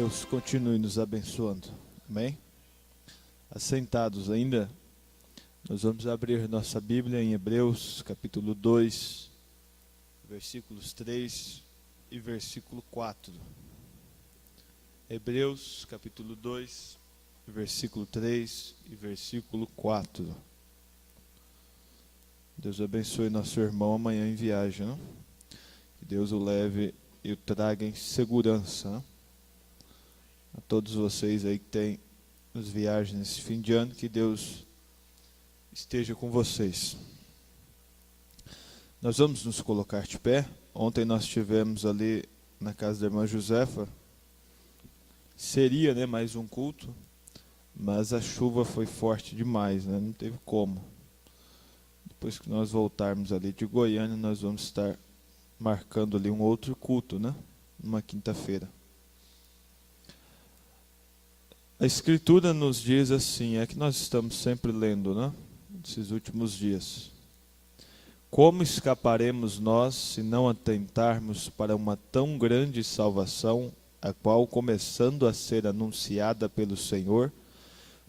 Deus continue nos abençoando. Amém? Assentados ainda, nós vamos abrir nossa Bíblia em Hebreus, capítulo 2, versículos 3 e versículo 4. Hebreus, capítulo 2, versículo 3 e versículo 4. Deus abençoe nosso irmão amanhã em viagem, não? Que Deus o leve e o traga em segurança, não? A todos vocês aí que têm as viagens nesse fim de ano, que Deus esteja com vocês. Nós vamos nos colocar de pé. Ontem nós tivemos ali na casa da irmã Josefa, seria, mais um culto, mas a chuva foi forte demais, não teve como. Depois que nós voltarmos ali de Goiânia, nós vamos estar marcando ali um outro culto, numa quinta-feira. A Escritura nos diz assim, é que nós estamos sempre lendo, esses últimos dias. Como escaparemos nós se não atentarmos para uma tão grande salvação, a qual, começando a ser anunciada pelo Senhor,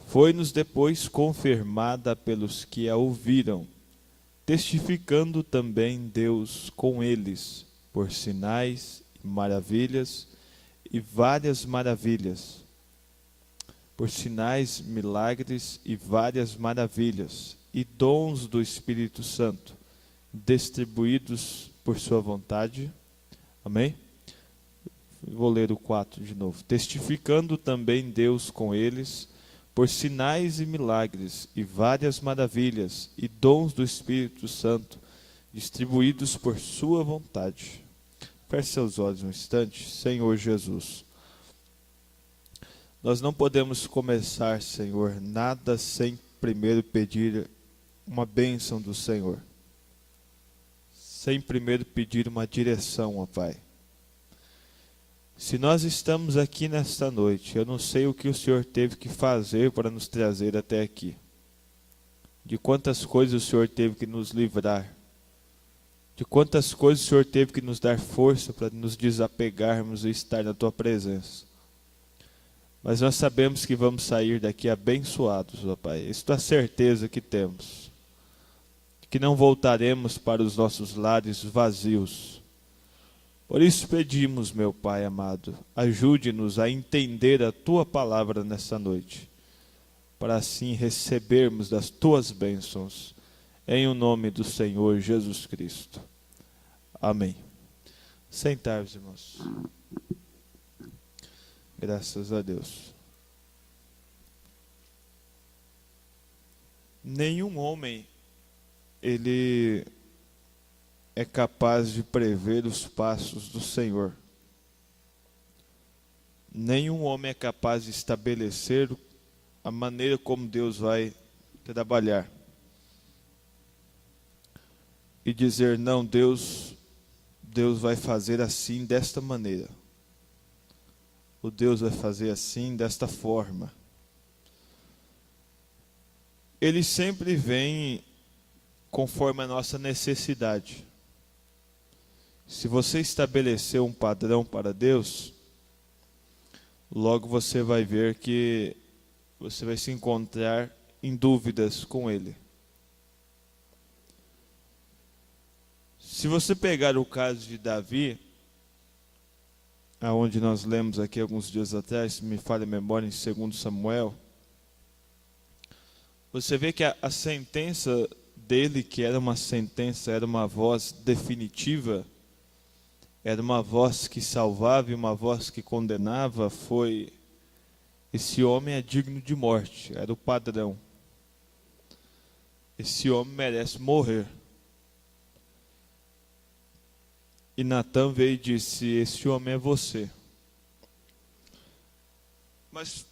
foi-nos depois confirmada pelos que a ouviram, testificando também Deus com eles, por sinais e maravilhas e várias maravilhas, por sinais, milagres e várias maravilhas, e dons do Espírito Santo, distribuídos por sua vontade. Amém? Vou ler o 4 de novo. Testificando também Deus com eles, por sinais e milagres, e várias maravilhas, e dons do Espírito Santo, distribuídos por sua vontade. Feche seus olhos um instante. Senhor Jesus, nós não podemos começar, Senhor, nada sem primeiro pedir uma bênção do Senhor. Sem primeiro pedir uma direção, ó Pai. Se nós estamos aqui nesta noite, eu não sei o que o Senhor teve que fazer para nos trazer até aqui. De quantas coisas o Senhor teve que nos livrar. De quantas coisas o Senhor teve que nos dar força para nos desapegarmos e estar na Tua presença. Mas nós sabemos que vamos sair daqui abençoados, ó Pai. Isso é a certeza que temos. Que não voltaremos para os nossos lares vazios. Por isso pedimos, meu Pai amado, ajude-nos a entender a Tua palavra nessa noite, para assim recebermos das Tuas bênçãos, em o nome do Senhor Jesus Cristo. Amém. Sentar-vos, irmãos. Graças a Deus. Nenhum homem, ele é capaz de prever os passos do Senhor. Nenhum homem é capaz de estabelecer a maneira como Deus vai trabalhar. E dizer, não, Deus vai fazer assim, desta maneira. O Deus vai fazer assim, desta forma. Ele sempre vem conforme a nossa necessidade. Se você estabelecer um padrão para Deus, logo você vai ver que você vai se encontrar em dúvidas com Ele. Se você pegar o caso de Davi, aonde nós lemos aqui alguns dias atrás, se me falha a memória, em 2 Samuel, você vê que a sentença dele, que era uma sentença, era uma voz definitiva, era uma voz que salvava e uma voz que condenava, foi: esse homem é digno de morte, era o padrão. Esse homem merece morrer. E Natã veio e disse: esse homem é você. Mas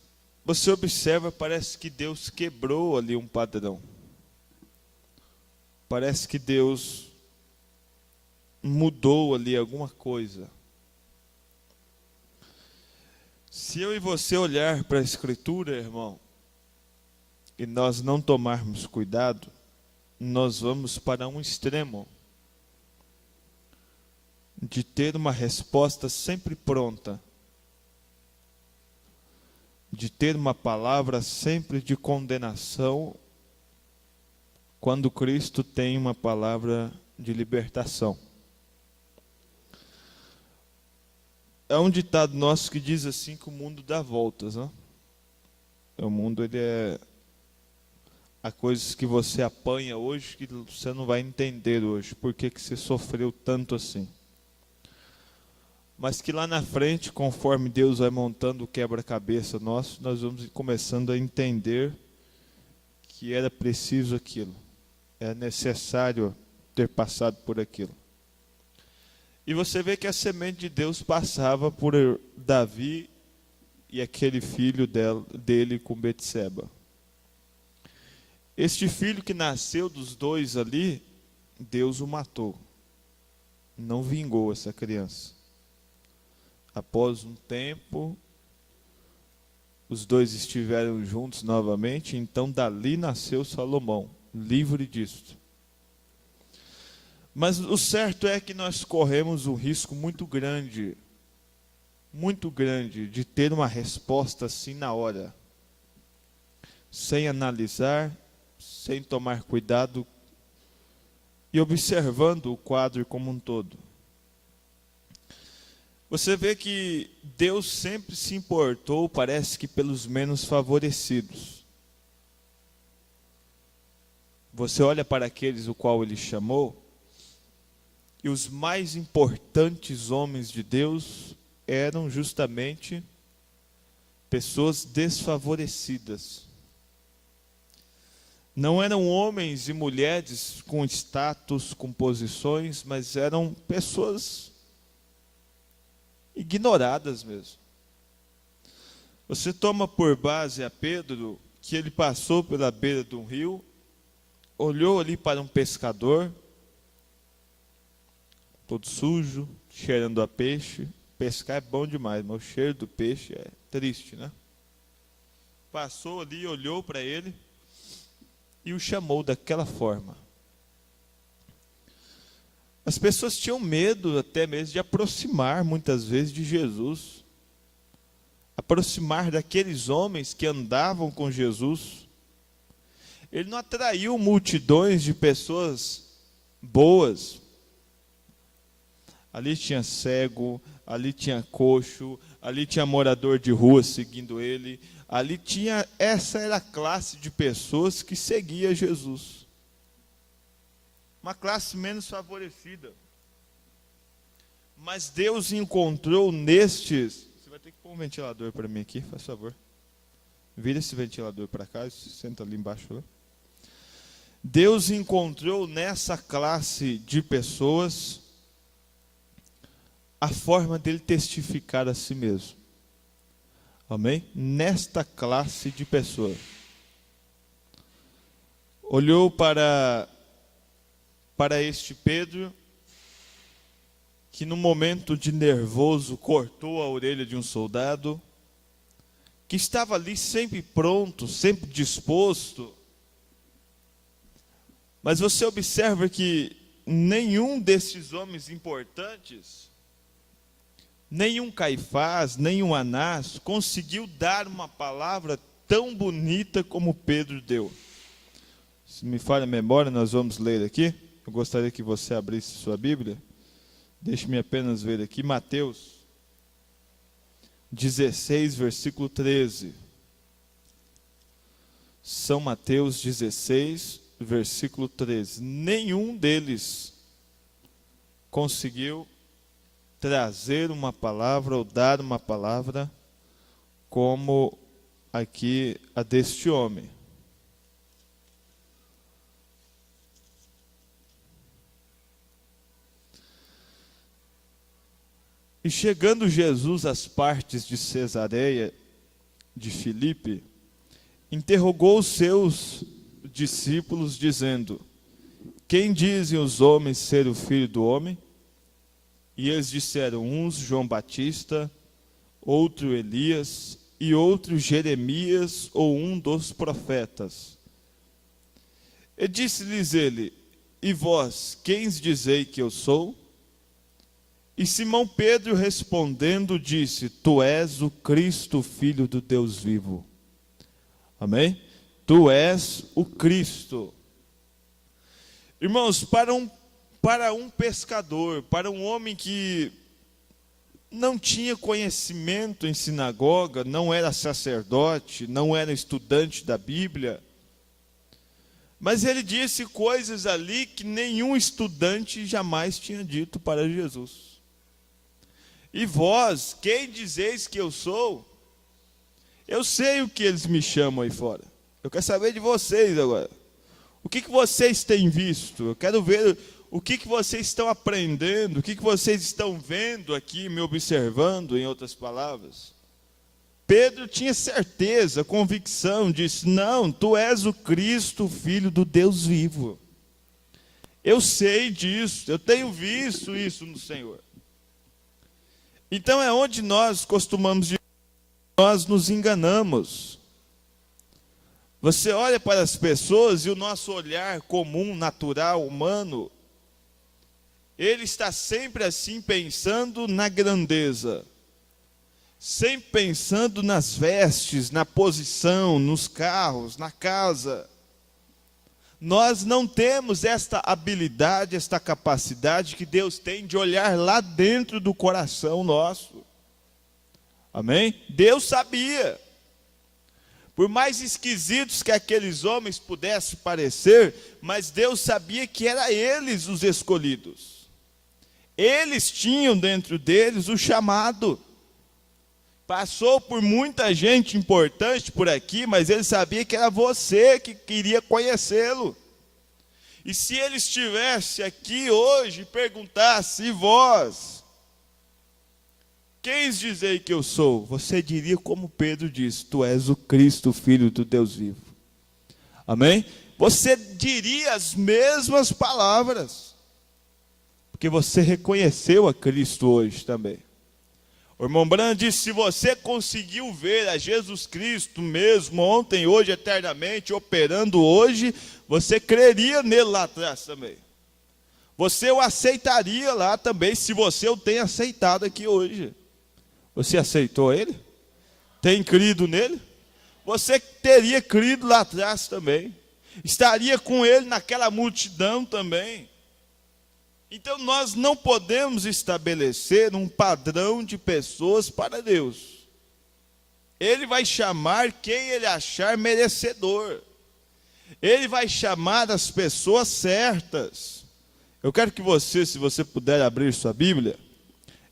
você observa, parece que Deus quebrou ali um padrão. Parece que Deus mudou ali alguma coisa. Se eu e você olhar para a Escritura, irmão, e nós não tomarmos cuidado, nós vamos para um extremo de ter uma resposta sempre pronta de ter uma palavra sempre de condenação, quando Cristo tem uma palavra de libertação. É um ditado nosso que diz assim que o mundo dá voltas, né? O mundo, há coisas que você apanha hoje que você não vai entender hoje. Por que você sofreu tanto assim? Mas que lá na frente, conforme Deus vai montando o quebra-cabeça nosso, nós vamos começando a entender que era preciso aquilo. É necessário ter passado por aquilo. E você vê que a semente de Deus passava por Davi e aquele filho dele com Betseba. Este filho que nasceu dos dois ali, Deus o matou. Não vingou essa criança. Após um tempo, os dois estiveram juntos novamente, então dali nasceu Salomão, livre disto. Mas o certo é que nós corremos um risco muito grande de ter uma resposta assim na hora, sem analisar, sem tomar cuidado e observando o quadro como um todo. Você vê que Deus sempre se importou, parece que pelos menos favorecidos. Você olha para aqueles o qual Ele chamou, e os mais importantes homens de Deus eram justamente pessoas desfavorecidas. Não eram homens e mulheres com status, com posições, mas eram pessoas ignoradas mesmo. Você toma por base a Pedro, que ele passou pela beira de um rio, olhou ali para um pescador, todo sujo, cheirando a peixe. Pescar é bom demais, mas o cheiro do peixe é triste, né? Passou ali, olhou para ele e o chamou daquela forma. As pessoas tinham medo até mesmo de aproximar, muitas vezes, de Jesus. Aproximar daqueles homens que andavam com Jesus. Ele não atraiu multidões de pessoas boas. Ali tinha cego, ali tinha coxo, ali tinha morador de rua seguindo ele. Ali tinha, essa era a classe de pessoas que seguia Jesus. Uma classe menos favorecida. Mas Deus encontrou nestes... Você vai ter que pôr um ventilador para mim aqui, faz favor. Vira esse ventilador para cá, senta ali embaixo. Né? Deus encontrou nessa classe de pessoas a forma dele testificar a si mesmo. Amém? Nesta classe de pessoas. Olhou para este Pedro, que no momento de nervoso cortou a orelha de um soldado, que estava ali sempre pronto, sempre disposto. Mas você observa que nenhum desses homens importantes, nenhum Caifás, nenhum Anás, conseguiu dar uma palavra tão bonita como Pedro deu. Se me falha a memória, nós vamos ler aqui. Eu gostaria que você abrisse sua Bíblia. Deixe-me apenas ver aqui, Mateus 16, versículo 13. São Mateus 16, versículo 13. Nenhum deles conseguiu trazer uma palavra ou dar uma palavra como aqui a deste homem. E chegando Jesus às partes de Cesareia de Filipe, interrogou os seus discípulos, dizendo: quem dizem os homens ser o Filho do Homem? E eles disseram, uns João Batista, outro Elias, e outro Jeremias, ou um dos profetas. E disse-lhes ele: e vós, quem dizei que eu sou? E Simão Pedro respondendo disse: Tu és o Cristo, filho do Deus vivo. Amém? Tu és o Cristo. Irmãos, para um pescador, para um homem que não tinha conhecimento em sinagoga, não era sacerdote, não era estudante da Bíblia, mas ele disse coisas ali que nenhum estudante jamais tinha dito para Jesus. E vós, quem dizeis que eu sou? Eu sei o que eles me chamam aí fora. Eu quero saber de vocês agora. O que vocês têm visto? Eu quero ver o que vocês estão aprendendo, o que vocês estão vendo aqui, me observando, em outras palavras. Pedro tinha certeza, convicção, disse: não, tu és o Cristo, filho do Deus vivo. Eu sei disso, eu tenho visto isso no Senhor. Então é onde nós costumamos dizer, nós nos enganamos. Você olha para as pessoas e o nosso olhar comum, natural, humano, ele está sempre assim pensando na grandeza, sempre pensando nas vestes, na posição, nos carros, na casa. Nós não temos esta habilidade, esta capacidade que Deus tem de olhar lá dentro do coração nosso. Amém? Deus sabia. Por mais esquisitos que aqueles homens pudessem parecer, mas Deus sabia que eram eles os escolhidos. Eles tinham dentro deles o chamado. Passou por muita gente importante por aqui, mas ele sabia que era você que queria conhecê-lo. E se ele estivesse aqui hoje e perguntasse: e vós, quem dizei que eu sou? Você diria como Pedro disse: tu és o Cristo, filho do Deus vivo. Amém? Você diria as mesmas palavras, porque você reconheceu a Cristo hoje também. O irmão Branham disse: se você conseguiu ver a Jesus Cristo mesmo, ontem, hoje, eternamente, operando hoje, você creria nele lá atrás também. Você o aceitaria lá também, se você o tem aceitado aqui hoje. Você aceitou ele? Tem crido nele? Você teria crido lá atrás também. Estaria com ele naquela multidão também. Então nós não podemos estabelecer um padrão de pessoas para Deus. Ele vai chamar quem ele achar merecedor. Ele vai chamar as pessoas certas. Eu quero que você, se você puder abrir sua Bíblia,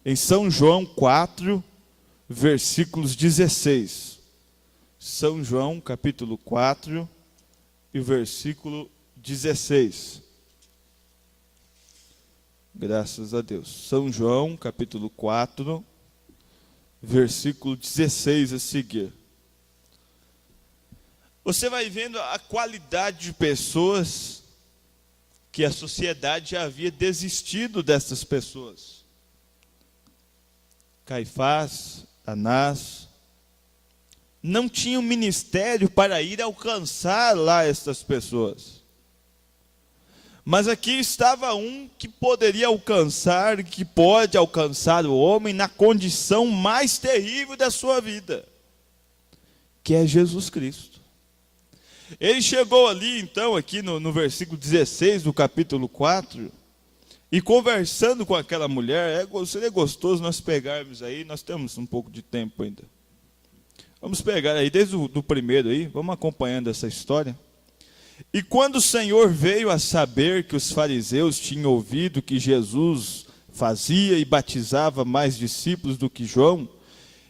em São João 4, versículos 16. São João, capítulo 4, e versículo 16. Graças a Deus. São João, capítulo 4, versículo 16 a seguir. Você vai vendo a qualidade de pessoas que a sociedade já havia desistido dessas pessoas. Caifás, Anás, não tinham ministério para ir alcançar lá estas pessoas. Mas aqui estava um que poderia alcançar, que pode alcançar o homem na condição mais terrível da sua vida, que é Jesus Cristo. Ele chegou ali, então, aqui no versículo 16 do capítulo 4, e conversando com aquela mulher, seria gostoso nós pegarmos aí, nós temos um pouco de tempo ainda. Vamos pegar aí, desde o primeiro aí, vamos acompanhando essa história. E quando o Senhor veio a saber que os fariseus tinham ouvido que Jesus fazia e batizava mais discípulos do que João,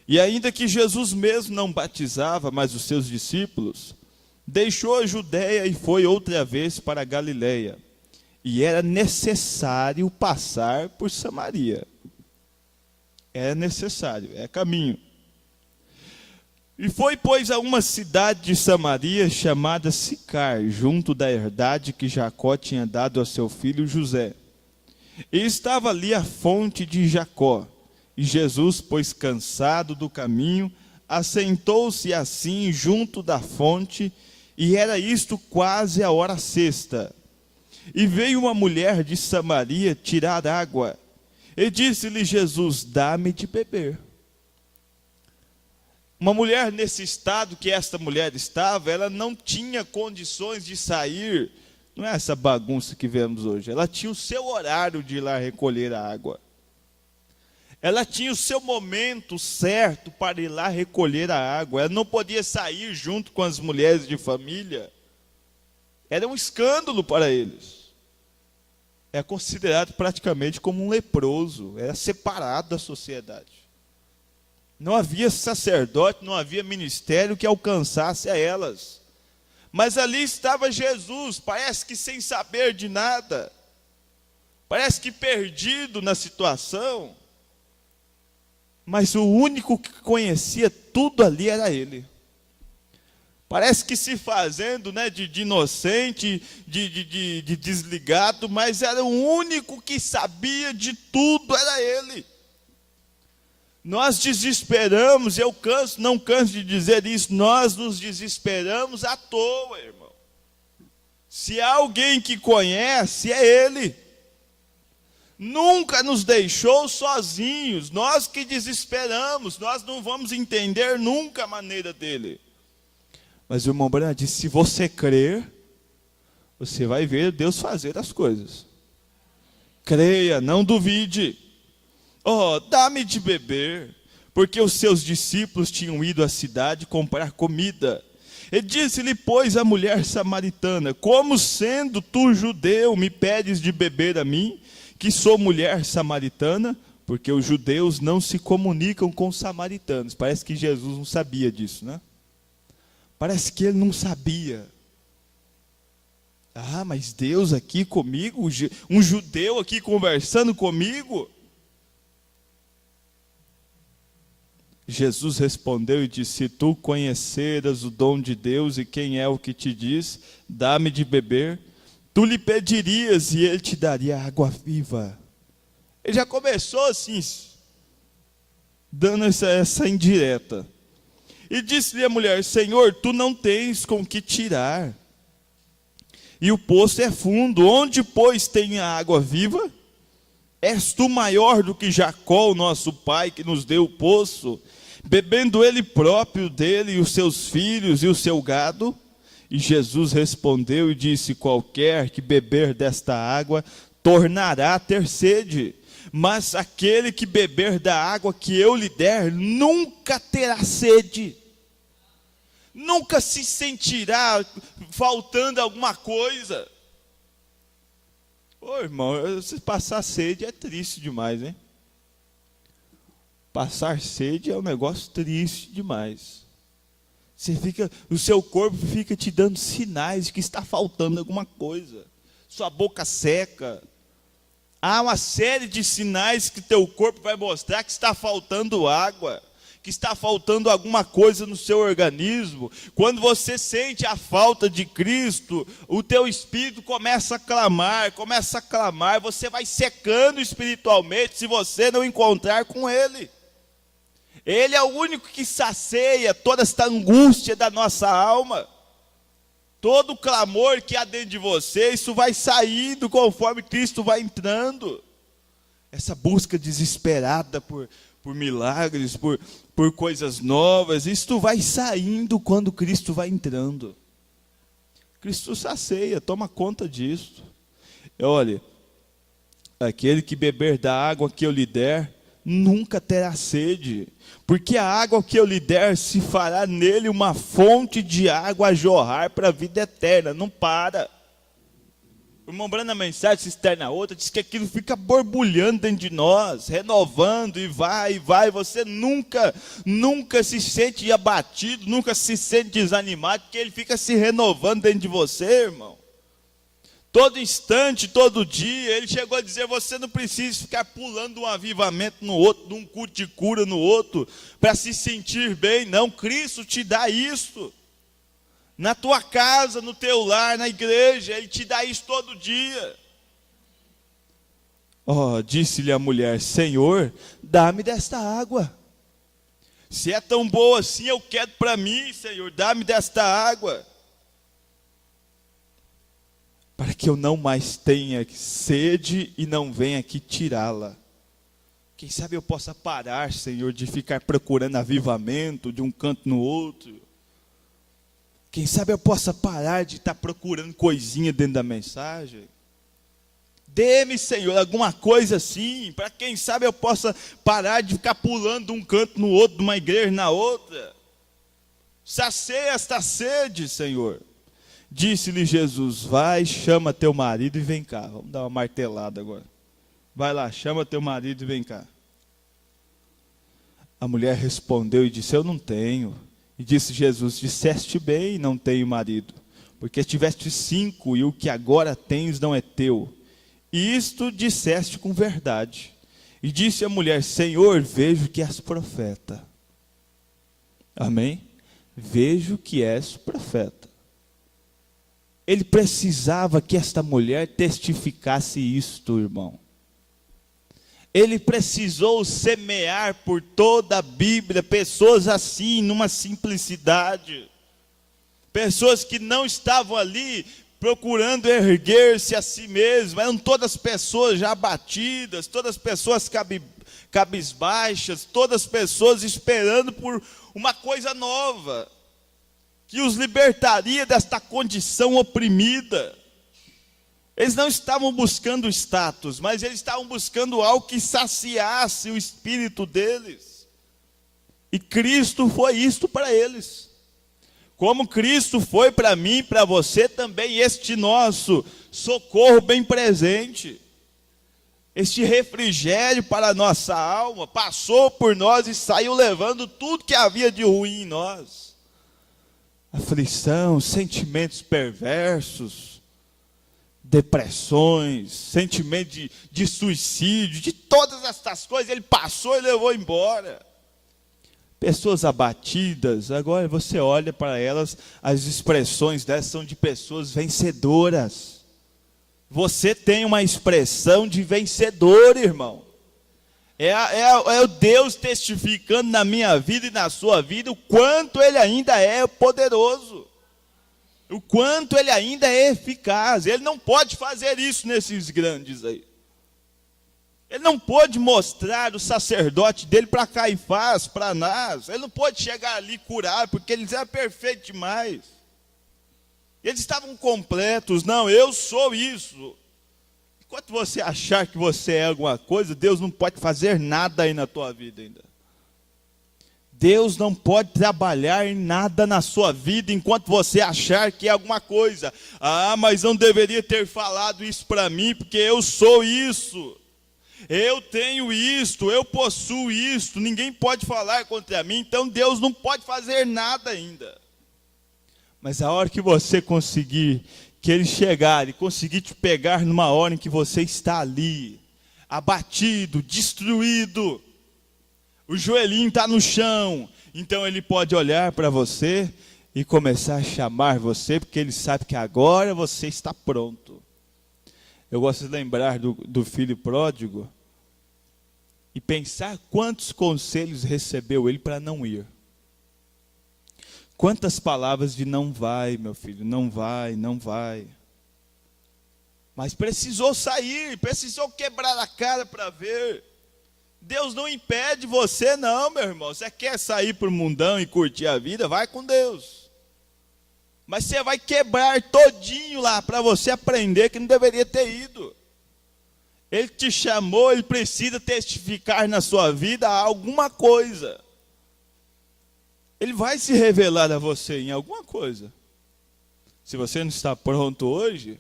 e ainda que Jesus mesmo não batizava mais os seus discípulos, deixou a Judéia e foi outra vez para a Galiléia. E era necessário passar por Samaria. Era necessário, é caminho. E foi, pois, a uma cidade de Samaria chamada Sicar, junto da herdade que Jacó tinha dado a seu filho José. E estava ali a fonte de Jacó. E Jesus, pois cansado do caminho, assentou-se assim junto da fonte, e era isto quase a hora sexta. E veio uma mulher de Samaria tirar água. E disse-lhe Jesus: dá-me de beber. Uma mulher nesse estado que esta mulher estava, ela não tinha condições de sair, não é essa bagunça que vemos hoje, ela tinha o seu horário de ir lá recolher a água. Ela tinha o seu momento certo para ir lá recolher a água. Ela não podia sair junto com as mulheres de família. Era um escândalo para eles. É considerado praticamente como um leproso. Era separado da sociedade. Não havia sacerdote, não havia ministério que alcançasse a elas. Mas ali estava Jesus, parece que sem saber de nada. Parece que perdido na situação. Mas o único que conhecia tudo ali era ele. Parece que se fazendo, né, de inocente, de desligado, mas era o único que sabia de tudo, era ele. Nós desesperamos, não canso de dizer isso, nós nos desesperamos à toa, irmão. Se há alguém que conhece, é ele. Nunca nos deixou sozinhos, nós que desesperamos, nós não vamos entender nunca a maneira dele. Mas o irmão Branham disse, se você crer, você vai ver Deus fazer as coisas. Creia, não duvide. Oh, dá-me de beber, porque os seus discípulos tinham ido à cidade comprar comida. E disse-lhe, pois, a mulher samaritana, como sendo tu judeu, me pedes de beber a mim, que sou mulher samaritana? Porque os judeus não se comunicam com os samaritanos. Parece que Jesus não sabia disso, né? Parece que ele não sabia. Ah, mas Deus aqui comigo, um judeu aqui conversando comigo? Jesus respondeu e disse, se tu conheceras o dom de Deus e quem é o que te diz, dá-me de beber, tu lhe pedirias e ele te daria água viva. Ele já começou assim, dando essa indireta. E disse-lhe a mulher, Senhor, tu não tens com que tirar, e o poço é fundo, onde, pois, tem a água viva? És tu maior do que Jacó, o nosso pai, que nos deu o poço, bebendo ele próprio dele, e os seus filhos e o seu gado? E Jesus respondeu e disse, qualquer que beber desta água, tornará a ter sede. Mas aquele que beber da água que eu lhe der, nunca terá sede. Nunca se sentirá faltando alguma coisa. Ô irmão, se passar sede é triste demais, hein? Passar sede é um negócio triste demais. O seu corpo fica te dando sinais de que está faltando alguma coisa. Sua boca seca. Há uma série de sinais que teu corpo vai mostrar que está faltando água, que está faltando alguma coisa no seu organismo. Quando você sente a falta de Cristo, o teu espírito começa a clamar, você vai secando espiritualmente se você não encontrar com Ele. Ele é o único que sacia toda esta angústia da nossa alma. Todo o clamor que há dentro de você, isso vai saindo conforme Cristo vai entrando. Essa busca desesperada por milagres, por coisas novas, isto vai saindo quando Cristo vai entrando. Cristo sacia, toma conta disso. Olha, aquele que beber da água que eu lhe der, nunca terá sede, porque a água que eu lhe der se fará nele uma fonte de água a jorrar para a vida eterna, não para. O irmão Branham, na mensagem cisterna outra, diz que aquilo fica borbulhando dentro de nós, renovando e vai, você nunca se sente abatido, nunca se sente desanimado, porque ele fica se renovando dentro de você, irmão. Todo instante, todo dia, ele chegou a dizer, você não precisa ficar pulando um avivamento no outro, de um culto de cura no outro, para se sentir bem, não, Cristo te dá isso. Na tua casa, no teu lar, na igreja, Ele te dá isso todo dia. Oh, disse-lhe a mulher, Senhor, dá-me desta água. Se é tão boa assim, eu quero para mim, Senhor, dá-me desta água. Para que eu não mais tenha sede e não venha aqui tirá-la. Quem sabe eu possa parar, Senhor, de ficar procurando avivamento de um canto no outro. Quem sabe eu possa parar de estar procurando coisinha dentro da mensagem. Dê-me, Senhor, alguma coisa assim, para quem sabe eu possa parar de ficar pulando de um canto no outro, de uma igreja na outra. Sacia esta sede, Senhor. Disse-lhe Jesus: vai, chama teu marido e vem cá. Vamos dar uma martelada agora. Vai lá, chama teu marido e vem cá. A mulher respondeu e disse: eu não tenho. E disse Jesus: disseste bem, não tenho marido, porque tiveste 5 e o que agora tens não é teu. E isto disseste com verdade. E disse a mulher: Senhor, vejo que és profeta. Amém? Vejo que és profeta. Ele precisava que esta mulher testificasse isto, irmão. Ele precisou semear por toda a Bíblia pessoas assim, numa simplicidade. Pessoas que não estavam ali procurando erguer-se a si mesmas, eram todas pessoas já abatidas, todas pessoas cabisbaixas, todas pessoas esperando por uma coisa nova, que os libertaria desta condição oprimida. Eles não estavam buscando status, mas eles estavam buscando algo que saciasse o espírito deles. E Cristo foi isto para eles. Como Cristo foi para mim e para você também, este nosso socorro bem presente. Este refrigério para a nossa alma, passou por nós e saiu levando tudo que havia de ruim em nós. Aflição, sentimentos perversos, depressões, sentimento de suicídio, de todas essas coisas, ele passou e levou embora. Pessoas abatidas, agora você olha para elas, as expressões delas são de pessoas vencedoras. Você tem uma expressão de vencedor, irmão. É o Deus testificando na minha vida e na sua vida o quanto Ele ainda é poderoso. O quanto Ele ainda é eficaz. Ele não pode fazer isso nesses grandes aí. Ele não pôde mostrar o sacerdote dele para Caifás, para Anás. Ele não pôde chegar ali e curar, porque eles eram perfeitos demais. Eles estavam completos. Não, eu sou isso. Enquanto você achar que você é alguma coisa, Deus não pode fazer nada aí na tua vida ainda. Deus não pode trabalhar em nada na sua vida enquanto você achar que é alguma coisa. Ah, mas não deveria ter falado isso para mim, porque eu sou isso. Eu tenho isto, eu possuo isto, ninguém pode falar contra mim, então Deus não pode fazer nada ainda. Mas a hora que você conseguir, que Ele chegar e conseguir te pegar numa hora em que você está ali, abatido, destruído, o joelhinho está no chão, então Ele pode olhar para você e começar a chamar você, porque Ele sabe que agora você está pronto. Eu gosto de lembrar do filho pródigo e pensar quantos conselhos recebeu ele para não ir. Quantas palavras de não vai, meu filho, não vai, não vai. Mas precisou sair, precisou quebrar a cara para ver. Deus não impede você não, meu irmão. Você quer sair para o mundão e curtir a vida? Vai com Deus. Mas você vai quebrar todinho lá para você aprender que não deveria ter ido. Ele te chamou, Ele precisa testificar na sua vida alguma coisa. Ele vai se revelar a você em alguma coisa. Se você não está pronto hoje,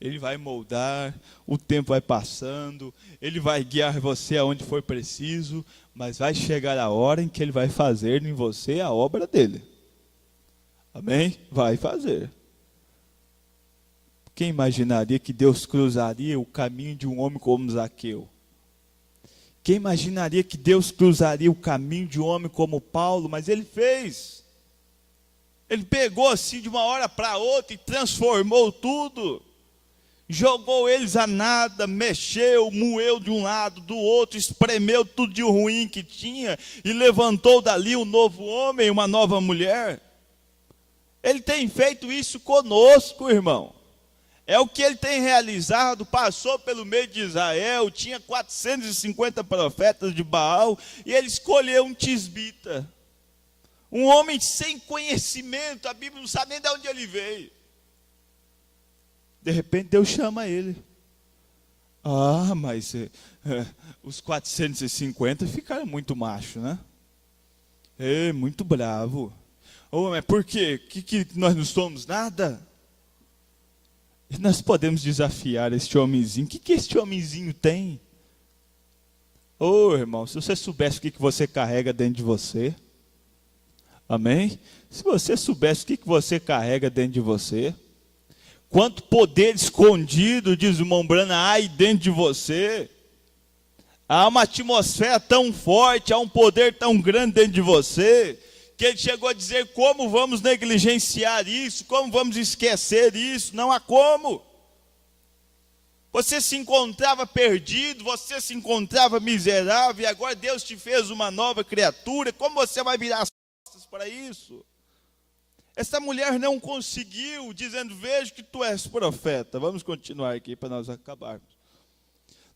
Ele vai moldar, o tempo vai passando, Ele vai guiar você aonde for preciso, mas vai chegar a hora em que Ele vai fazer em você a obra dEle. Amém? Vai fazer. Quem imaginaria que Deus cruzaria o caminho de um homem como Zaqueu? Quem imaginaria que Deus cruzaria o caminho de um homem como Paulo? Mas Ele fez. Ele pegou assim de uma hora para outra e transformou tudo. Jogou eles a nada, mexeu, moeu de um lado, do outro, espremeu tudo de ruim que tinha e levantou dali um novo homem, uma nova mulher. Ele tem feito isso conosco, irmão. É o que ele tem realizado, passou pelo meio de Israel, tinha 450 profetas de Baal, e ele escolheu um tisbita. Um homem sem conhecimento, a Bíblia não sabe nem de onde ele veio. De repente Deus chama ele. Ah, mas os 450 ficaram muito macho, né? Muito bravo. Oh, mas por quê? Que nós não somos nada? E nós podemos desafiar este homenzinho. O que este homenzinho tem? Oh, irmão, se você soubesse o que você carrega dentro de você. Amém? Se você soubesse o que você carrega dentro de você. Quanto poder escondido, diz o irmão Branham, há aí dentro de você. Há uma atmosfera tão forte, há um poder tão grande dentro de você, que ele chegou a dizer: como vamos negligenciar isso? Como vamos esquecer isso? Não há como. Você se encontrava perdido, você se encontrava miserável, e agora Deus te fez uma nova criatura. Como você vai virar as costas para isso? Essa mulher não conseguiu, dizendo: vejo que tu és profeta. Vamos continuar aqui para nós acabarmos.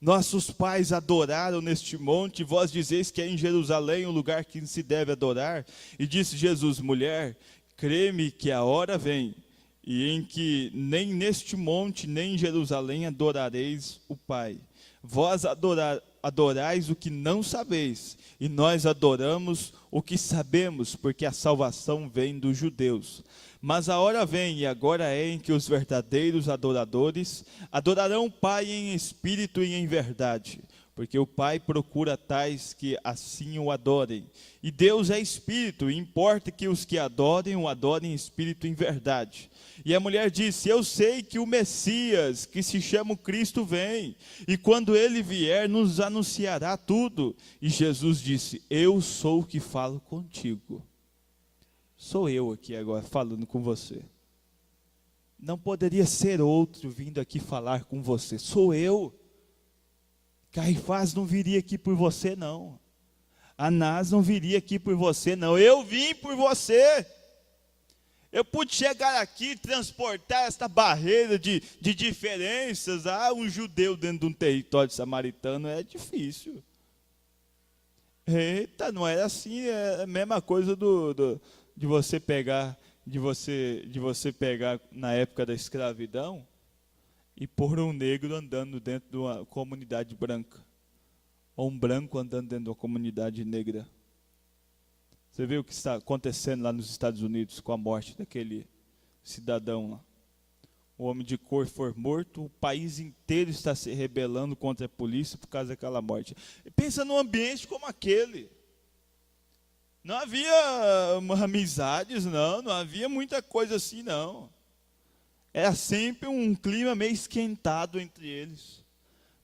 Nossos pais adoraram neste monte, vós dizeis que é em Jerusalém o lugar que se deve adorar. E disse Jesus: mulher, crê-me que a hora vem, e em que nem neste monte, nem em Jerusalém adorareis o Pai. Vós adorais o que não sabeis, e nós adoramos o que sabemos, porque a salvação vem dos judeus. Mas a hora vem, e agora é, em que os verdadeiros adoradores adorarão o Pai em espírito e em verdade, porque o Pai procura tais que assim o adorem. E Deus é espírito, e importa que os que adorem o adorem em espírito e em verdade. E a mulher disse: eu sei que o Messias, que se chama Cristo, vem, e quando ele vier nos anunciará tudo. E Jesus disse: eu sou o que falo contigo. Sou eu aqui agora falando com você. Não poderia ser outro vindo aqui falar com você. Sou eu. Caifás não viria aqui por você, não. Anás não viria aqui por você, não. Eu vim por você. Eu pude chegar aqui e transportar esta barreira de diferenças. Um judeu dentro de um território samaritano é difícil. Eita, não era assim. É a mesma coisa de você pegar na época da escravidão e pôr um negro andando dentro de uma comunidade branca, ou um branco andando dentro de uma comunidade negra. Você viu o que está acontecendo lá nos Estados Unidos com a morte daquele cidadão lá? O homem de cor foi morto, o país inteiro está se rebelando contra a polícia por causa daquela morte. Pensa num ambiente como aquele. Não havia amizades, não havia muita coisa assim, não. Era sempre um clima meio esquentado entre eles.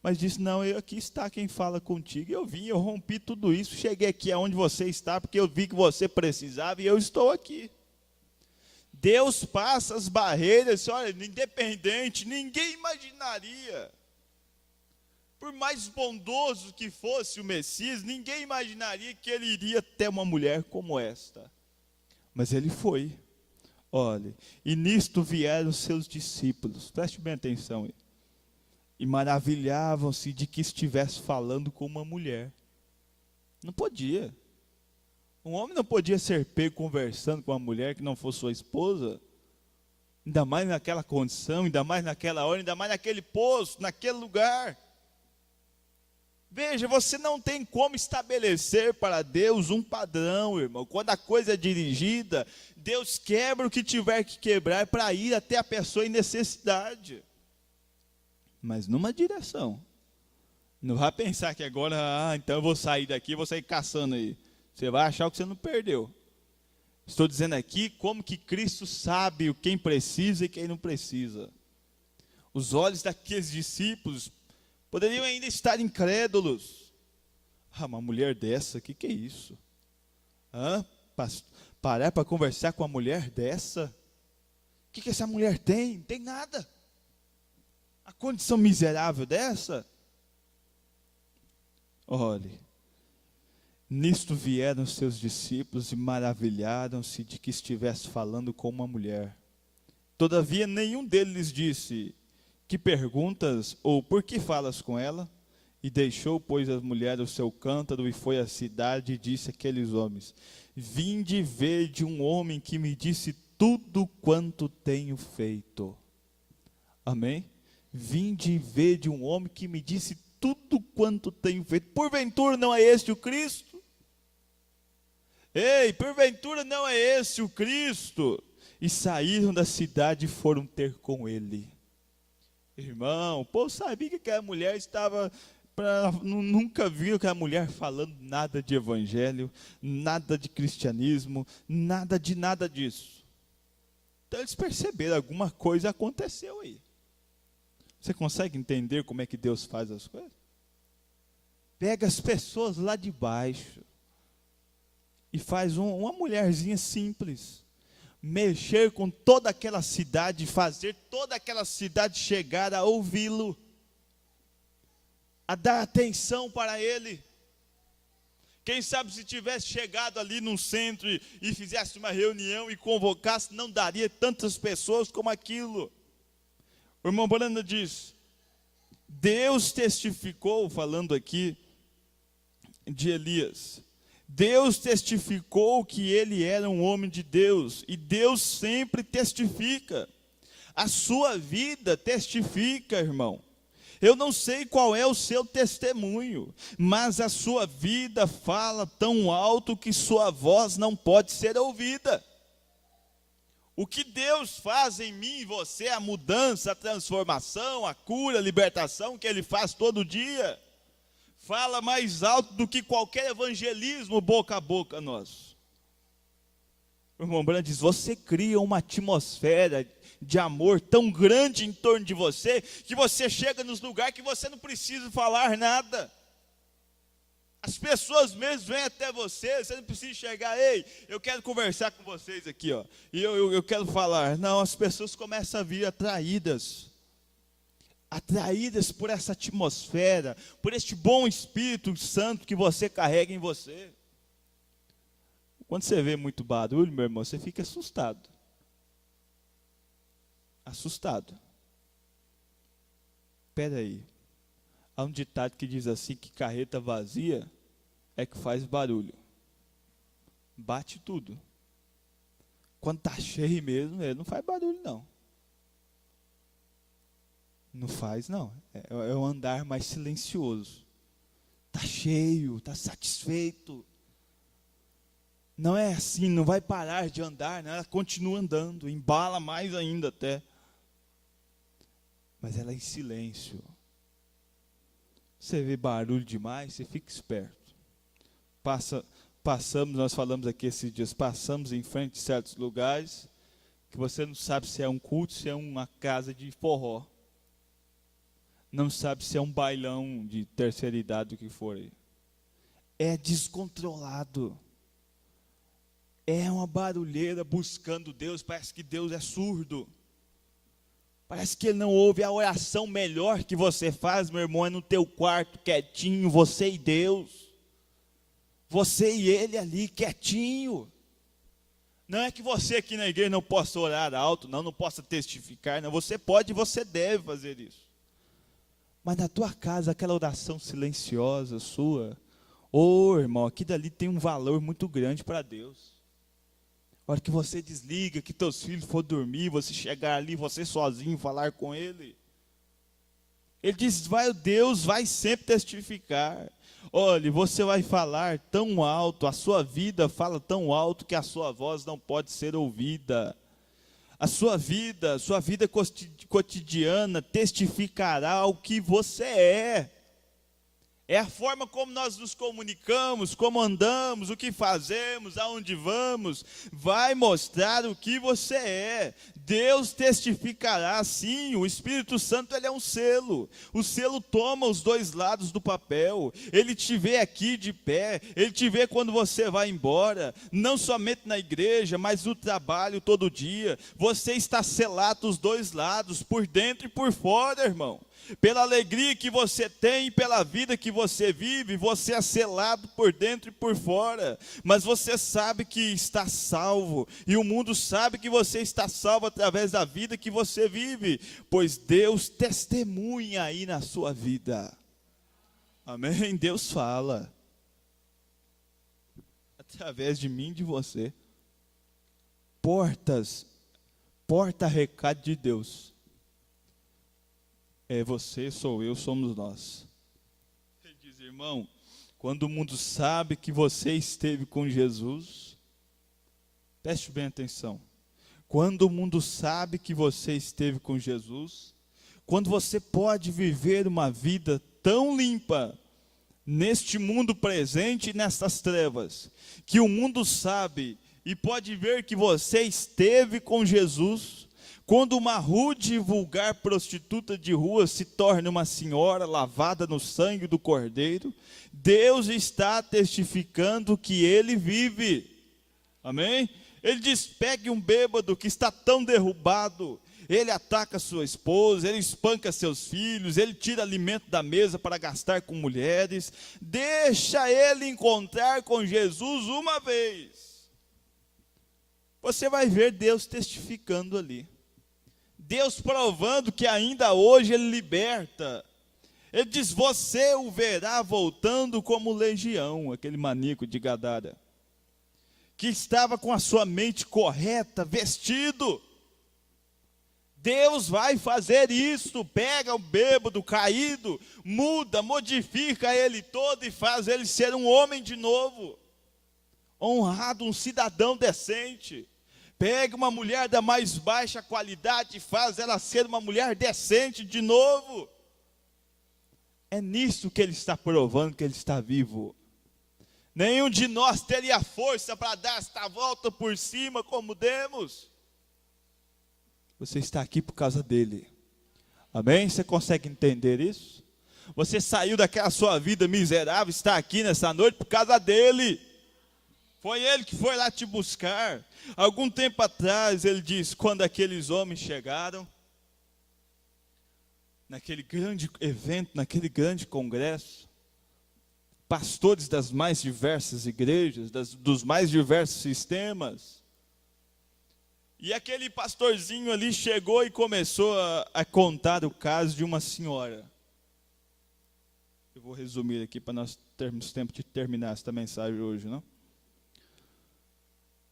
Mas disse: não, aqui está quem fala contigo. Eu vim, eu rompi tudo isso, cheguei aqui aonde você está, porque eu vi que você precisava e eu estou aqui. Deus passa as barreiras, olha, independente, ninguém imaginaria. Por mais bondoso que fosse o Messias, ninguém imaginaria que ele iria até uma mulher como esta. Mas ele foi. Olha, e nisto vieram seus discípulos, preste bem atenção, e maravilhavam-se de que estivesse falando com uma mulher. Não podia. Um homem não podia ser pego conversando com uma mulher que não fosse sua esposa, ainda mais naquela condição, ainda mais naquela hora, ainda mais naquele posto, naquele lugar. Veja, você não tem como estabelecer para Deus um padrão, irmão. Quando a coisa é dirigida, Deus quebra o que tiver que quebrar para ir até a pessoa em necessidade. Mas numa direção. Não vai pensar que agora, então eu vou sair daqui, vou sair caçando aí. Você vai achar que você não perdeu. Estou dizendo aqui como que Cristo sabe quem precisa e quem não precisa. Os olhos daqueles discípulos poderiam ainda estar incrédulos. Uma mulher dessa, o que é isso? Parar para conversar com uma mulher dessa? O que essa mulher tem? Não tem nada. A condição miserável dessa? Olhe, nisto vieram seus discípulos e maravilharam-se de que estivesse falando com uma mulher. Todavia nenhum deles disse: Que perguntas, ou por que falas com ela? E deixou, pois, a mulher o seu cântaro, e foi à cidade, e disse àqueles homens: vinde ver de um homem que me disse tudo quanto tenho feito. Amém? Vinde ver de um homem que me disse tudo quanto tenho feito. Porventura não é este o Cristo? Ei, porventura não é esse o Cristo? E saíram da cidade e foram ter com ele. Irmão, o povo sabia que aquela mulher estava... nunca viram aquela mulher falando nada de evangelho, nada de cristianismo, nada disso. Então eles perceberam, alguma coisa aconteceu aí. Você consegue entender como é que Deus faz as coisas? Pega as pessoas lá de baixo e faz uma mulherzinha simples mexer com toda aquela cidade, fazer toda aquela cidade chegar a ouvi-lo, a dar atenção para ele. Quem sabe se tivesse chegado ali num centro e fizesse uma reunião e convocasse, não daria tantas pessoas como aquilo. O irmão Branda diz: Deus testificou, falando aqui de Elias, Deus testificou que ele era um homem de Deus, e Deus sempre testifica. A sua vida testifica, irmão. Eu não sei qual é o seu testemunho, mas a sua vida fala tão alto que sua voz não pode ser ouvida. O que Deus faz em mim e você, a mudança, a transformação, a cura, a libertação que Ele faz todo dia, fala mais alto do que qualquer evangelismo boca a boca nosso. O irmão Branham diz: você cria uma atmosfera de amor tão grande em torno de você, que você chega nos lugares que você não precisa falar nada. As pessoas mesmo vêm até você não precisa chegar: ei, eu quero conversar com vocês aqui, ó, e eu quero falar. Não, as pessoas começam a vir atraídas por essa atmosfera, por este bom Espírito Santo que você carrega em você. Quando você vê muito barulho, meu irmão, você fica assustado. Espera aí, há um ditado que diz assim, que carreta vazia é que faz barulho. Bate tudo. Quando está cheio mesmo, ele não faz barulho não. Não faz não, é um andar mais silencioso. Está cheio, está satisfeito. Não é assim, não vai parar de andar, né? Ela continua andando, embala mais ainda até. Mas ela é em silêncio. Você vê barulho demais, você fica esperto. Passamos, nós falamos aqui esses dias, passamos em frente a certos lugares, que você não sabe se é um culto, se é uma casa de forró. Não sabe se é um bailão de terceira idade, o que for aí. É descontrolado. É uma barulheira buscando Deus, parece que Deus é surdo. Parece que Ele não ouve. A oração melhor que você faz, meu irmão, é no teu quarto, quietinho, você e Deus. Você e Ele ali, quietinho. Não é que você aqui na igreja não possa orar alto, não possa testificar, não. Você pode e você deve fazer isso. Mas na tua casa, aquela oração silenciosa sua, irmão, aqui dali tem um valor muito grande para Deus. A hora que você desliga, que teus filhos for dormir, você chegar ali, você sozinho, falar com Ele. Ele diz: Deus vai sempre testificar. Olha, você vai falar tão alto, a sua vida fala tão alto que a sua voz não pode ser ouvida. A sua vida cotidiana testificará o que você é. É a forma como nós nos comunicamos, como andamos, o que fazemos, aonde vamos, vai mostrar o que você é. Deus testificará, sim. O Espírito Santo, ele é um selo. O selo toma os dois lados do papel. Ele te vê aqui de pé, ele te vê quando você vai embora, não somente na igreja, mas no trabalho todo dia. Você está selado dos dois lados, por dentro e por fora, irmão. Pela alegria que você tem, pela vida que você vive, você é selado por dentro e por fora. Mas você sabe que está salvo. E o mundo sabe que você está salvo através da vida que você vive. Pois Deus testemunha aí na sua vida. Amém? Deus fala. Através de mim e de você. Porta-recado de Deus. É você, sou eu, somos nós. Ele diz, irmão, quando o mundo sabe que você esteve com Jesus, preste bem atenção. Quando o mundo sabe que você esteve com Jesus, quando você pode viver uma vida tão limpa, neste mundo presente e nessas trevas, que o mundo sabe e pode ver que você esteve com Jesus. Quando uma rude e vulgar prostituta de rua se torna uma senhora lavada no sangue do Cordeiro, Deus está testificando que ele vive. Amém? Ele diz, pegue um bêbado que está tão derrubado, ele ataca sua esposa, ele espanca seus filhos, ele tira alimento da mesa para gastar com mulheres, deixa ele encontrar com Jesus uma vez. Você vai ver Deus testificando ali. Deus provando que ainda hoje ele liberta. Ele diz, você o verá voltando como legião, aquele maníaco de Gadara, que estava com a sua mente correta, vestido. Deus vai fazer isso, pega o bêbado caído, muda, modifica ele todo e faz ele ser um homem de novo, honrado, um cidadão decente. Pega uma mulher da mais baixa qualidade e faz ela ser uma mulher decente de novo. É nisso que ele está provando que ele está vivo. Nenhum de nós teria força para dar esta volta por cima como demos. Você está aqui por causa dele. Amém? Você consegue entender isso? Você saiu daquela sua vida miserável, está aqui nessa noite por causa dele. Foi ele que foi lá te buscar. Algum tempo atrás, ele diz, quando aqueles homens chegaram, naquele grande evento, naquele grande congresso, pastores das mais diversas igrejas, dos mais diversos sistemas, e aquele pastorzinho ali chegou e começou a contar o caso de uma senhora. Eu vou resumir aqui para nós termos tempo de terminar esta mensagem hoje, não?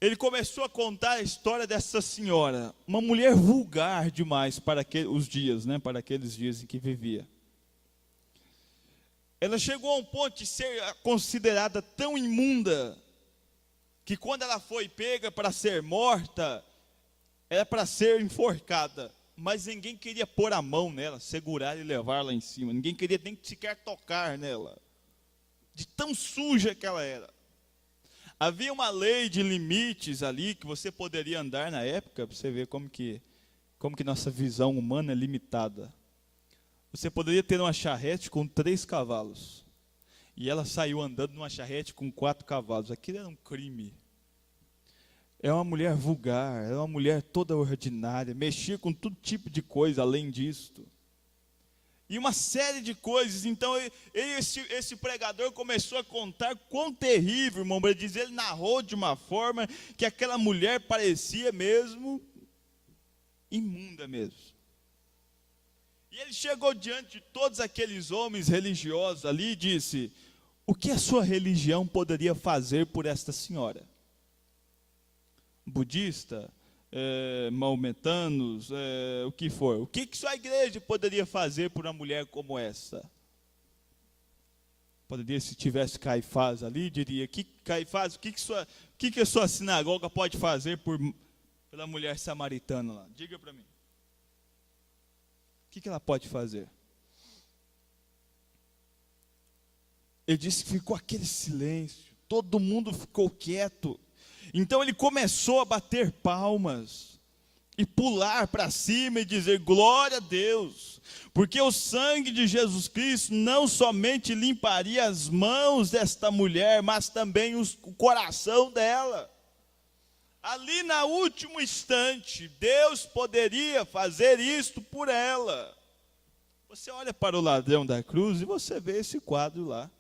Ele começou a contar a história dessa senhora, uma mulher vulgar demais para os dias, né, para aqueles dias em que vivia. Ela chegou a um ponto de ser considerada tão imunda, que quando ela foi pega para ser morta, era para ser enforcada, mas ninguém queria pôr a mão nela, segurar e levar lá em cima, ninguém queria nem sequer tocar nela, de tão suja que ela era. Havia uma lei de limites ali que você poderia andar na época, para você ver como que nossa visão humana é limitada. Você poderia ter uma charrete com 3 cavalos. E ela saiu andando numa charrete com 4 cavalos. Aquilo era um crime. É uma mulher vulgar, é uma mulher toda ordinária, mexia com todo tipo de coisa além disto. E uma série de coisas. Então esse pregador começou a contar quão terrível, irmão. Ele diz, ele narrou de uma forma que aquela mulher parecia mesmo imunda mesmo. E ele chegou diante de todos aqueles homens religiosos ali e disse, o que a sua religião poderia fazer por esta senhora? Budista, maometanos, o que for. O que sua igreja poderia fazer por uma mulher como essa? Poderia, se tivesse Caifás ali, diria, Caifás, o que a sua sinagoga pode fazer pela mulher samaritana lá? Diga para mim. O que ela pode fazer? Ele disse que ficou aquele silêncio, todo mundo ficou quieto. Então ele começou a bater palmas e pular para cima e dizer, glória a Deus, porque o sangue de Jesus Cristo não somente limparia as mãos desta mulher, mas também o coração dela. Ali no último instante, Deus poderia fazer isto por ela. Você olha para o ladrão da cruz e você vê esse quadro lá.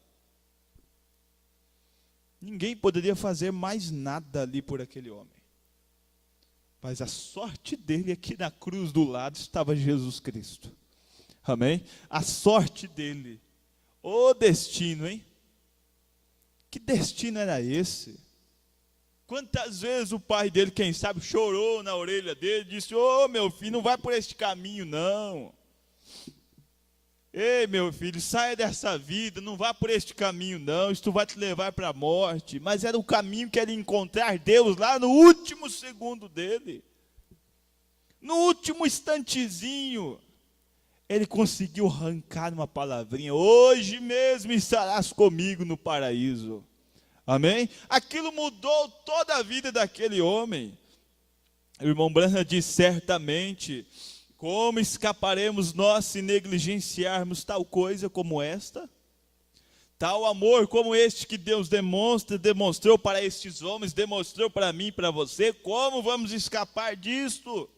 Ninguém poderia fazer mais nada ali por aquele homem. Mas a sorte dele é que na cruz do lado estava Jesus Cristo. Amém? A sorte dele. O destino, hein? Que destino era esse? Quantas vezes o pai dele, quem sabe, chorou na orelha dele, disse: ô meu filho, não vai por este caminho não. Ei meu filho, saia dessa vida, não vá por este caminho não, isso vai te levar para a morte. Mas era o caminho que ele encontrar Deus lá no último segundo dele. No último instantezinho, ele conseguiu arrancar uma palavrinha: hoje mesmo estarás comigo no paraíso. Amém? Aquilo mudou toda a vida daquele homem. O irmão Branham diz: certamente, como escaparemos nós se negligenciarmos tal coisa como esta? Tal amor como este que Deus demonstrou para estes homens, demonstrou para mim e para você. Como vamos escapar disto?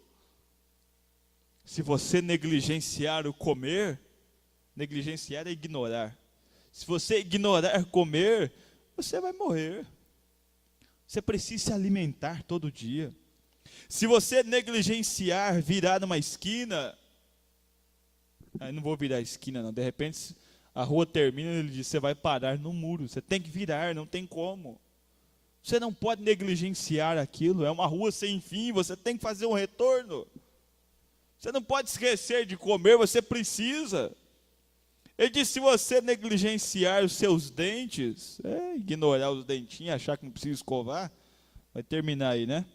Se você negligenciar o comer, negligenciar é ignorar. Se você ignorar comer, você vai morrer. Você precisa se alimentar todo dia. Se você negligenciar virar numa esquina, aí não vou virar a esquina não, de repente a rua termina e ele diz: você vai parar no muro, você tem que virar, não tem como. Você não pode negligenciar aquilo, é uma rua sem fim, você tem que fazer um retorno. Você não pode esquecer de comer, você precisa. Ele diz: se você negligenciar os seus dentes, ignorar os dentinhos, achar que não precisa escovar, vai terminar aí, né?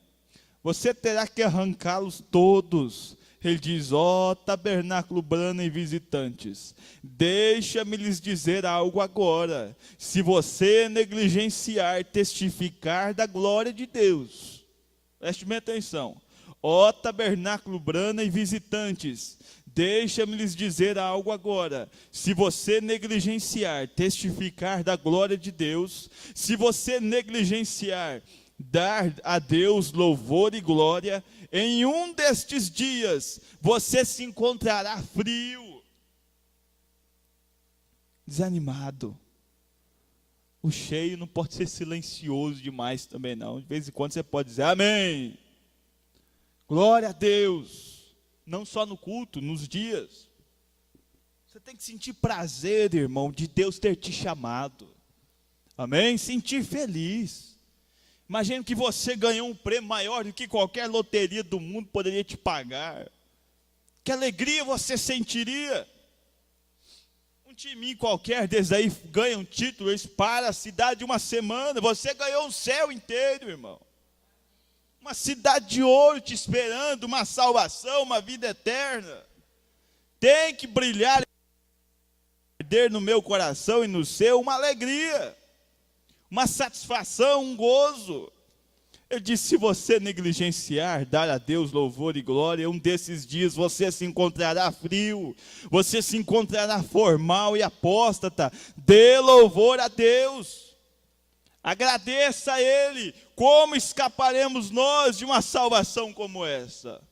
Você terá que arrancá-los todos. Ele diz: ó tabernáculo brando e visitantes, deixa-me lhes dizer algo agora. Se você negligenciar testificar da glória de Deus, preste bem atenção. Ó tabernáculo brando e visitantes, deixa-me lhes dizer algo agora. Se você negligenciar testificar da glória de Deus, se você negligenciar dar a Deus louvor e glória, em um destes dias você se encontrará frio, desanimado. O cheio não pode ser silencioso demais também não. De vez em quando você pode dizer amém, glória a Deus, não só no culto, nos dias. Você tem que sentir prazer, irmão, de Deus ter te chamado. Amém? Sentir feliz. Imagine que você ganhou um prêmio maior do que qualquer loteria do mundo poderia te pagar. Que alegria você sentiria. Um time qualquer desses aí ganha um título, eles param a cidade uma semana. Você ganhou o céu inteiro, irmão. Uma cidade de ouro te esperando, uma salvação, uma vida eterna. Tem que brilhar, arder no meu coração e no seu uma alegria, uma satisfação, um gozo. Ele disse: se você negligenciar, dar a Deus louvor e glória, um desses dias você se encontrará frio, você se encontrará formal e apóstata. Dê louvor a Deus, agradeça a Ele. Como escaparemos nós de uma salvação como essa?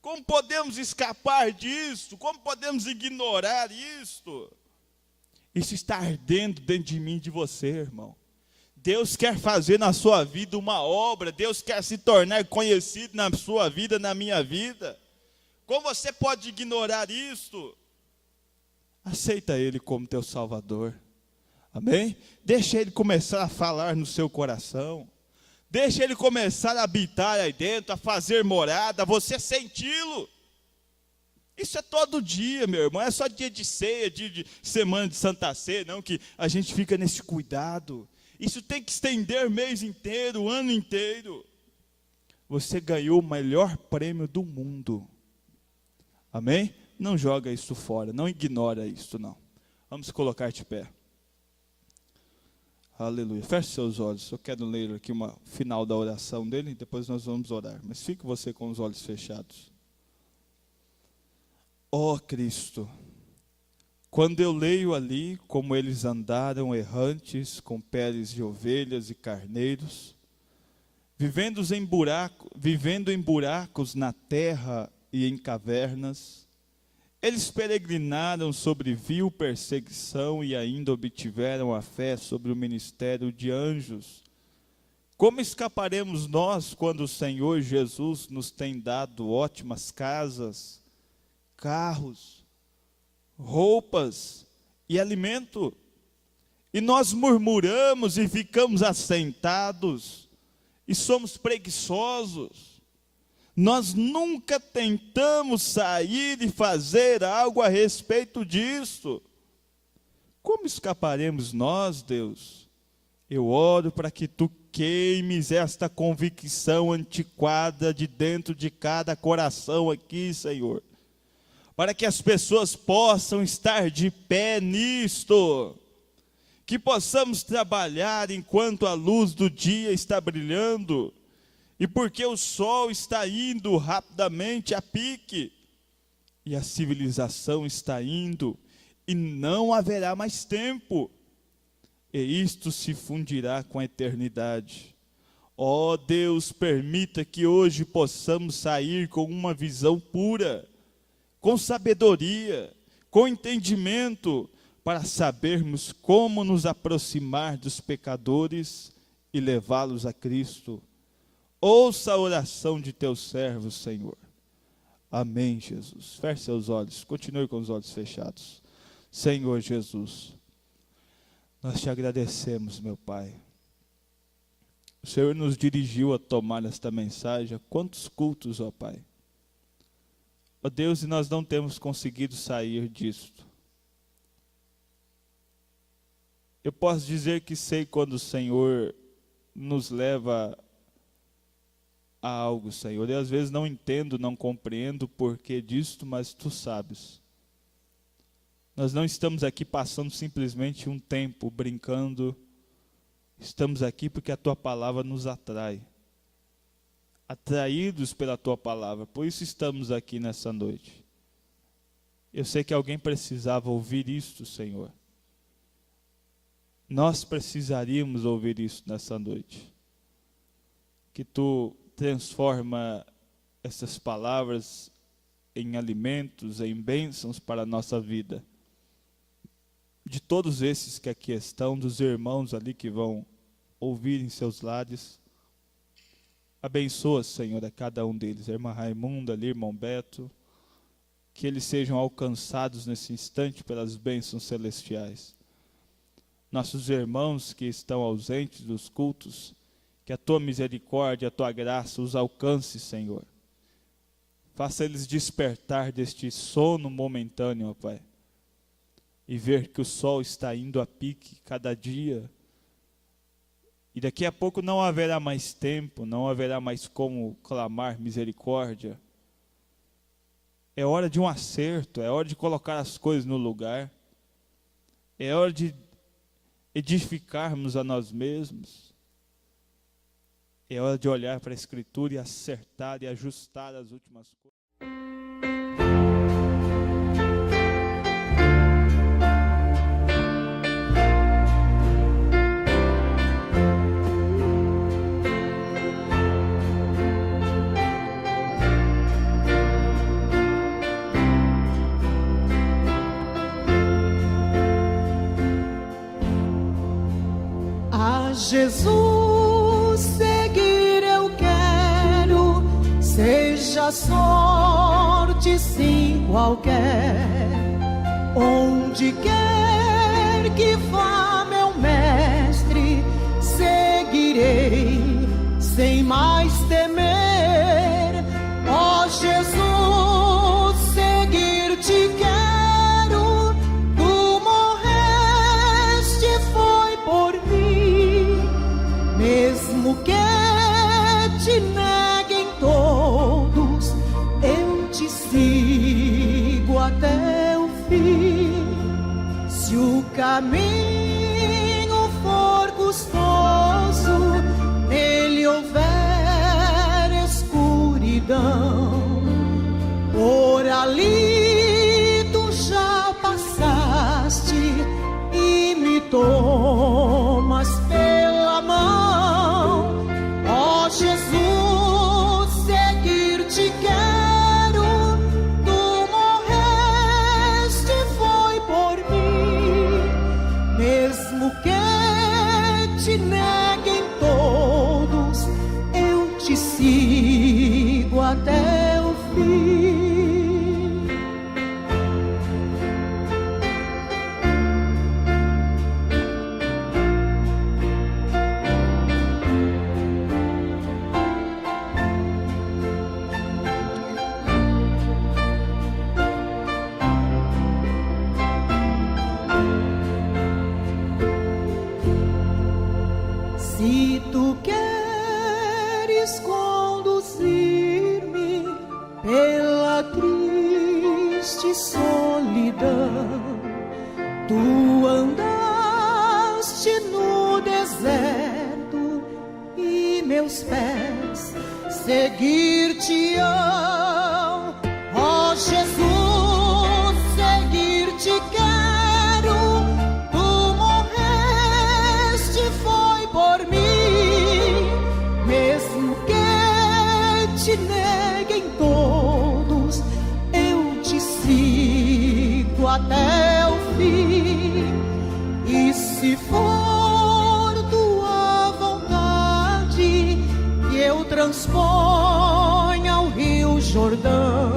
Como podemos escapar disso? Como podemos ignorar isto? Isso está ardendo dentro de mim e de você, irmão. Deus quer fazer na sua vida uma obra, Deus quer se tornar conhecido na sua vida, na minha vida. Como você pode ignorar isto? Aceita Ele como teu Salvador, amém? Deixa Ele começar a falar no seu coração, deixa Ele começar a habitar aí dentro, a fazer morada, você senti-lo. Isso é todo dia, meu irmão, é só dia de ceia, dia de semana de Santa Ceia, não, que a gente fica nesse cuidado. Isso tem que estender o mês inteiro, o ano inteiro. Você ganhou o melhor prêmio do mundo. Amém? Não joga isso fora, não ignora isso, não. Vamos colocar de pé. Aleluia. Feche seus olhos. Eu quero ler aqui o final da oração dele, e depois nós vamos orar. Mas fique você com os olhos fechados. Ó Cristo, quando eu leio ali como eles andaram errantes com peles de ovelhas e carneiros, vivendo em buracos na terra e em cavernas, Eles peregrinaram sobre vil perseguição e ainda obtiveram a fé sobre o ministério de anjos. Como escaparemos nós quando o Senhor Jesus nos tem dado ótimas casas, carros, roupas e alimento? E nós murmuramos e ficamos assentados e somos preguiçosos. Nós nunca tentamos sair e fazer algo a respeito disso. Como escaparemos nós, Deus? Eu oro para que tu queimes esta convicção antiquada de dentro de cada coração aqui, Senhor. Para que as pessoas possam estar de pé nisto. Que possamos trabalhar enquanto a luz do dia está brilhando. E porque o sol está indo rapidamente a pique, e a civilização está indo, e não haverá mais tempo, e isto se fundirá com a eternidade. Ó Deus, permita que hoje possamos sair com uma visão pura, com sabedoria, com entendimento, para sabermos como nos aproximar dos pecadores e levá-los a Cristo. Ouça a oração de teus servos, Senhor. Amém, Jesus. Feche seus olhos, continue com os olhos fechados. Senhor Jesus, nós te agradecemos, meu Pai. O Senhor nos dirigiu a tomar esta mensagem. Quantos cultos, ó Pai. Ó Deus, e nós não temos conseguido sair disto. Eu posso dizer que sei quando o Senhor nos leva a algo, Senhor. Eu às vezes não entendo, não compreendo o porquê disto, mas tu sabes. Nós não estamos aqui passando simplesmente um tempo brincando. Estamos aqui porque a tua palavra nos atrai. Atraídos pela tua palavra. Por isso estamos aqui nessa noite. Eu sei que alguém precisava ouvir isto, Senhor. Nós precisaríamos ouvir isso nessa noite. Que tu transforma essas palavras em alimentos, em bênçãos para a nossa vida. De todos esses que aqui estão, dos irmãos ali que vão ouvir em seus lares, abençoa, Senhor, a cada um deles. A irmã Raimunda ali, irmão Beto, que eles sejam alcançados nesse instante pelas bênçãos celestiais. Nossos irmãos que estão ausentes dos cultos, que a tua misericórdia, a tua graça os alcance, Senhor. Faça eles despertar deste sono momentâneo, ó Pai. E ver que o sol está indo a pique cada dia. E daqui a pouco não haverá mais tempo, não haverá mais como clamar misericórdia. É hora de um acerto, é hora de colocar as coisas no lugar. É hora de edificarmos a nós mesmos. É hora de olhar para a Escritura e acertar e ajustar as últimas coisas. A Jesus seguir eu quero, seja a sorte sim qualquer. Onde quer que vá meu mestre, seguirei sem mais temer. Ó Jesus, seguir-te quero, tu morreste foi por mim. Mesmo que te neguem todos, eu te sigo até o fim. Se o caminho for custoso, nele houver escuridão, por ali tu já passaste e me tomas pela mão. Ó Jesus, seguir-te quero, tu morreste te sigo até o fim. Se tu queres conduzir-me pela triste solidão, tu andaste no deserto e meus pés seguir-te-ão. Ó Jesus, seguir-te quero, tu morreste, foi por mim, mesmo que te neguem todos, eu te sigo até o fim. E se for tua vontade que eu transponha o Rio Jordão,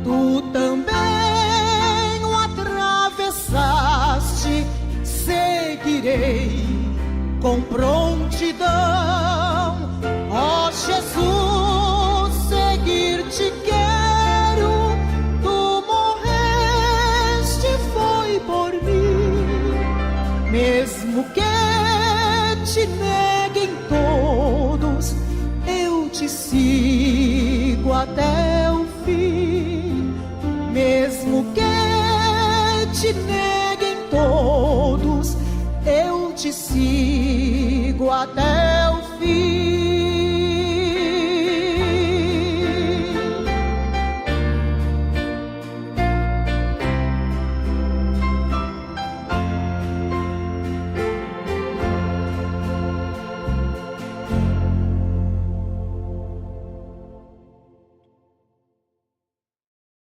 tu também o atravessaste, seguirei com prontidão. Ó Jesus, seguir-te quero, tu morreste, foi por mim, mesmo que te neguem todos, eu te sigo até o fim. Mesmo que te neguem todos, eu te sigo até